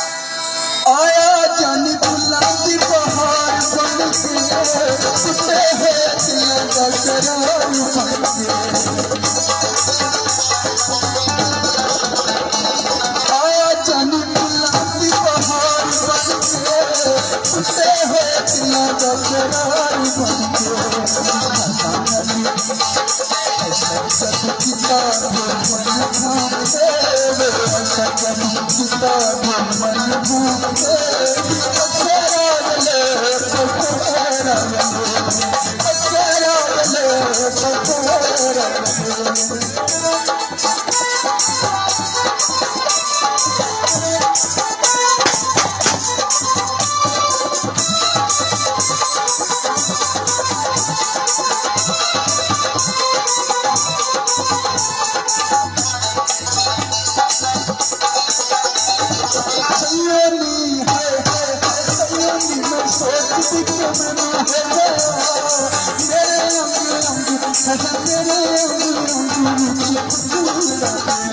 आया जानी गुलाबी बहार बन के टूटे है दिल का करार बन के आया जानी गुलाबी बहार बन के टूटे है दिल का करार बन के मेरे